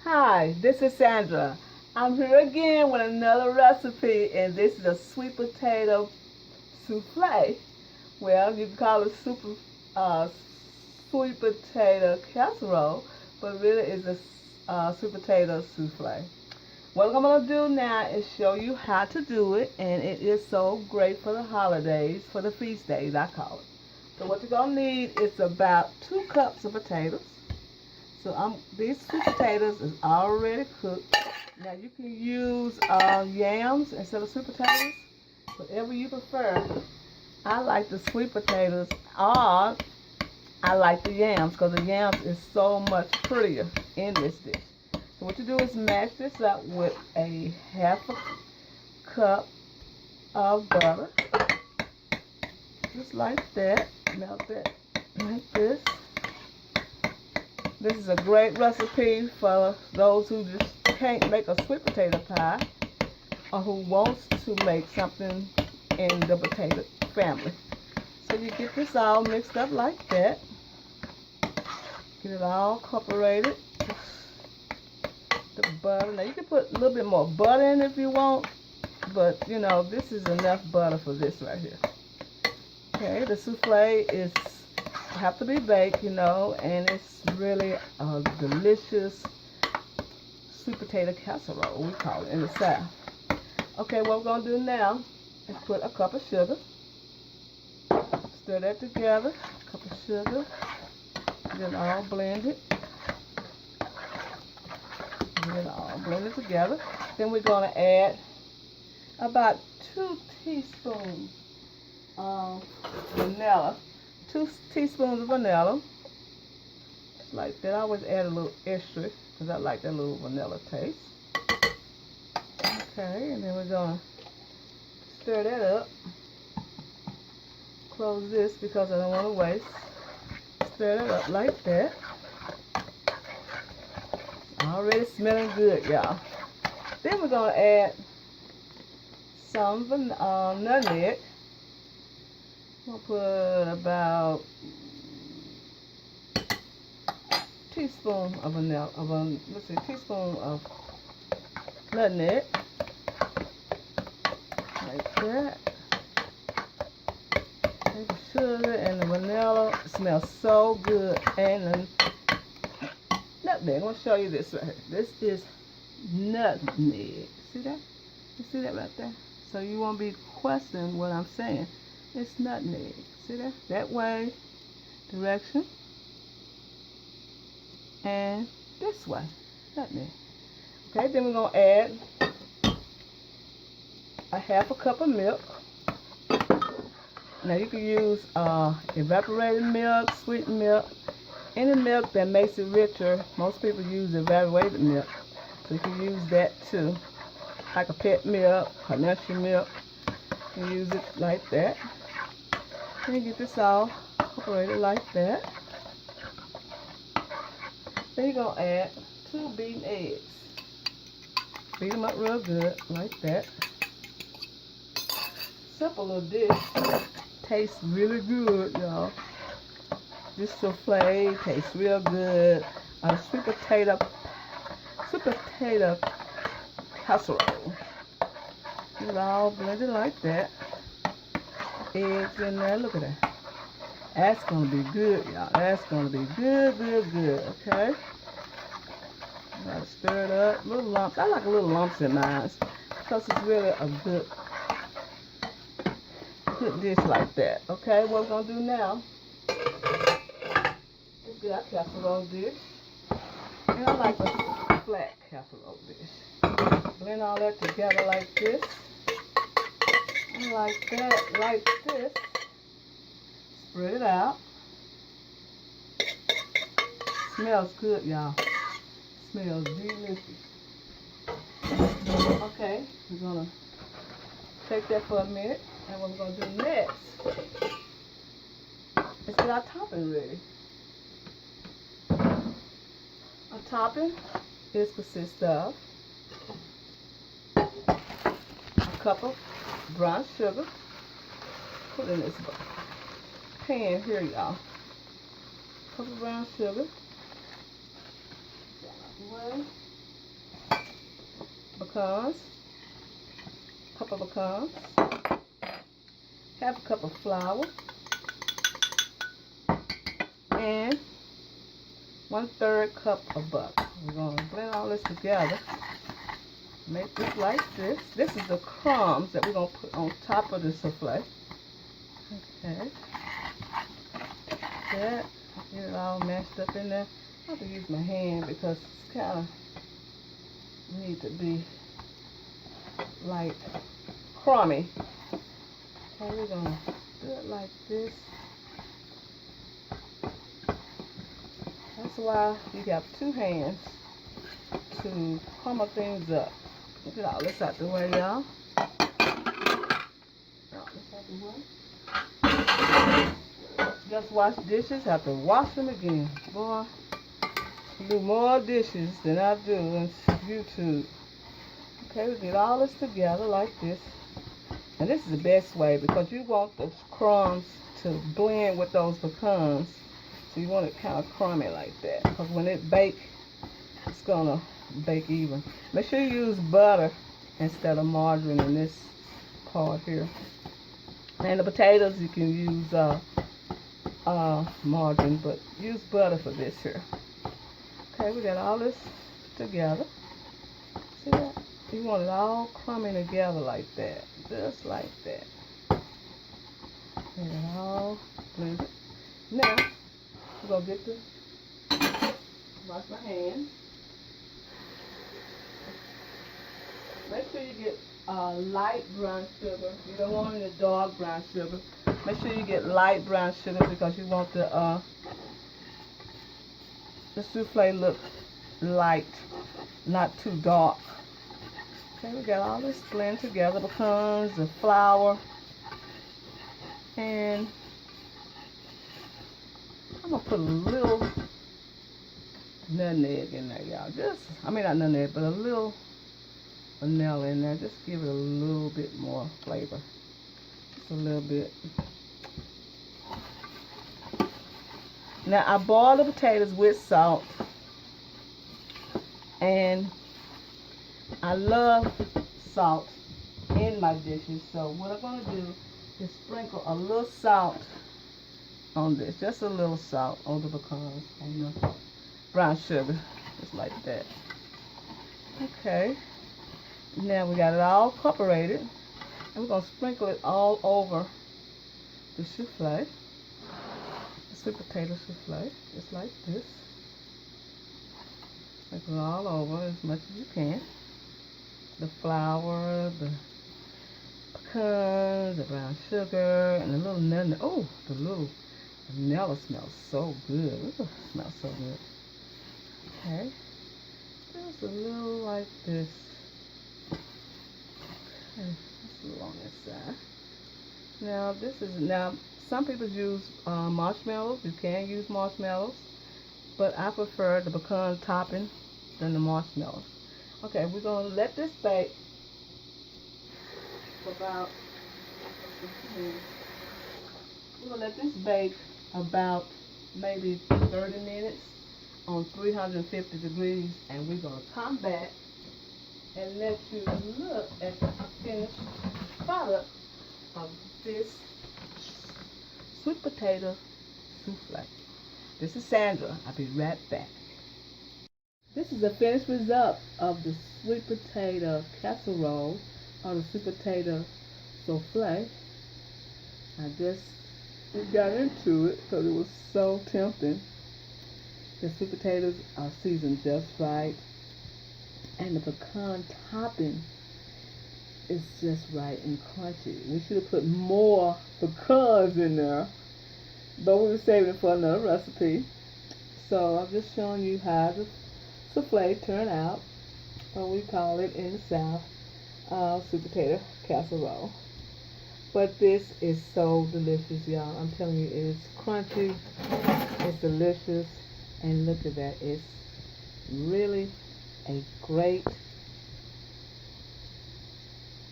Hi, this is Sandra. I'm here again with another recipe, and this is a sweet potato souffle. Well, you can call it uh, sweet potato casserole, but really it's a sweet potato souffle. What I'm going to do now is show you how to do it, and it is so great for the holidays, for the feast days, I call it. So what you're going to need is about 2 cups of potatoes. So these sweet potatoes is already cooked. Now you can use yams instead of sweet potatoes, whatever you prefer. I like the sweet potatoes, or I like the yams because the yams is so much prettier in this dish. So what you do is mash this up with a half a cup of butter, just like that. Melt that like this. This is a great recipe for those who just can't make a sweet potato pie or who wants to make something in the potato family. So you get this all mixed up like that. Get it all incorporated. The butter. Now you can put a little bit more butter in if you want, but you know, this is enough butter for this right here. Okay, the souffle have to be baked, you know, and it's really a delicious sweet potato casserole, we call it in the South. Okay, what we're going to do now is put a cup of sugar. Stir that together. A cup of sugar. Get it all blended. Get it all blended together. Then we're going to add about 2 teaspoons of vanilla. 2 teaspoons of vanilla. Just like that. I always add a little extra because I like that little vanilla taste. Okay, and then we're going to stir that up. Close this because I don't want to waste. Stir that up like that. Already smelling good, y'all. Then we're going to add some nutmeg. I'm going to put about a teaspoon of vanilla, teaspoon of nutmeg. Like that. And the sugar and the vanilla smells so good. And the nutmeg. I'm going to show you this right here. This is nutmeg. See that? You see that right there? So you won't be questioning what I'm saying. It's nutmeg. See that? That way, direction. And this way, nutmeg. Okay, then we're going to add a half a cup of milk. Now you can use evaporated milk, sweet milk, any milk that makes it richer. Most people use evaporated milk, so you can use that too, like a pet milk, Carnation milk. You can use it like that. Then you get this all incorporated like that. Then you're going to add 2 beaten eggs. Beat them up real good, like that. Simple little dish. Tastes really good, y'all. This souffle tastes real good. Sweet potato casserole. Get it all blended like that. Eggs in there. Look at that. That's going to be good, y'all. That's going to be good, good, good. Okay? Gotta stir it up. Little lumps. I like a little lumps in mine because it's really a good dish like that. Okay? What we're going to do now is get our casserole dish. And I like a flat casserole dish. Blend all that together like this. And like that, like this. Spread it out. Smells good, y'all. Smells delicious. Okay, we're gonna take that for a minute, and what we're gonna do next is get our topping ready. Our topping consists of a cup of brown sugar. Put in this pan here, y'all. Cup of brown sugar. Way. pecans, cup of pecans, half a cup of flour, and 1/3 cup of butter. We're going to blend all this together. Make this like this. This is the crumbs that we're going to put on top of the souffle. Okay. That. Get it all mashed up in there. I have to use my hand because it's kind of need to be like crummy. Okay, we're going to do it like this. That's why you got 2 hands to crumble things up. Get all this out the way, y'all. All this out the way. Just wash dishes, have to wash them again. Boy, I do more dishes than I do on YouTube. Okay, we get all this together like this. And this is the best way because you want the crumbs to blend with those pecans. So you want it kind of crummy like that. Because when it bakes, it's going to bake even. Make sure you use butter instead of margarine in this part here. And the potatoes you can use margarine, but use butter for this here. Okay, we got all this together. See that? You want it all crummy together like that. Just like that. Get it all blended. Now, we're going to get the, wash my hands. Make sure you get light brown sugar. You don't want any dark brown sugar. Make sure you get light brown sugar because you want the souffle look light, not too dark. Okay, we got all this blend together, pecans, the flour, and I'm gonna put a little nutmeg in there, y'all. I mean not nutmeg, but a little vanilla in there. Just give it a little bit more flavor. Just a little bit. Now I boil the potatoes with salt, and I love salt in my dishes. So what I'm going to do is sprinkle a little salt on this. Just a little salt on the pecans and the brown sugar. Just like that. Okay. Now we got it all incorporated. And we're going to sprinkle it all over the souffle. The sweet potato souffle. Just like this. Sprinkle it all over as much as you can. The flour, the pecans, the brown sugar, and the little nutmeg. Oh, the little vanilla smells so good. Ooh, it smells so good. Okay. Just a little like this. Okay, just a little on this side. Now some people use marshmallows. You can use marshmallows, but I prefer the pecan topping than the marshmallows. Okay, we're going to let this bake for about, maybe 30 minutes on 350 degrees, and we're going to come back and let you look at the finished product of this sweet potato souffle. This is Sandra. I'll be right back. This is the finished result of the sweet potato casserole or the sweet potato souffle. I just got into it because it was so tempting. The sweet potatoes are seasoned just right, and the pecan topping is just right and crunchy. We should have put more pecans in there, but we were saving it for another recipe. So I'm just showing you how the souffle turn out, or we call it in the South, sweet potato casserole. But this is so delicious, y'all. I'm telling you, it's crunchy, it's delicious, and look at that. It's really a great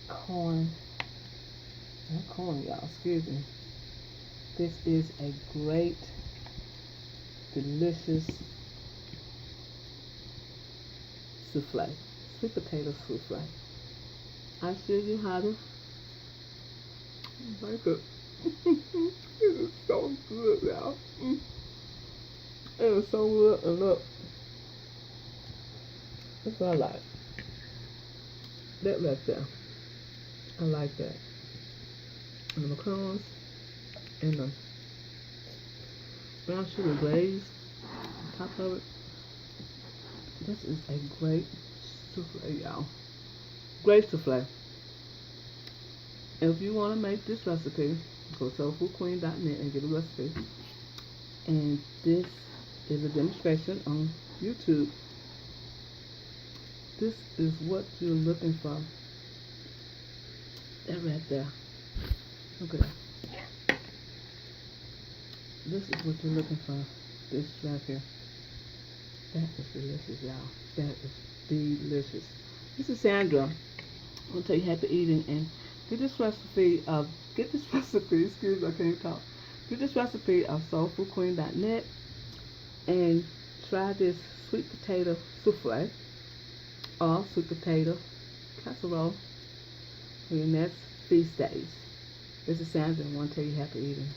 not corn, y'all, excuse me. This is a great, delicious souffle. sweet potato souffle. I'll show you how to make it. It is so good, y'all. It is so good. And look, that's what I like. That right there. I like that. And the macarons and the brown sugar glaze on top of it. This is a great souffle, y'all. Great souffle. If you want to make this recipe, go to soulfoodqueen.net and get a recipe. And this is a demonstration on YouTube. This is what you're looking for. That right there. Look at that. This is what you're looking for. This right here. That is delicious, y'all. That is delicious. This is Sandra. I'm gonna tell you happy eating and get this recipe, excuse me, I can't talk. Get this recipe of soulfoodqueen.net and try this sweet potato souffle or sweet potato casserole for your next feast days. This is Sandra and I want to tell you happy eating.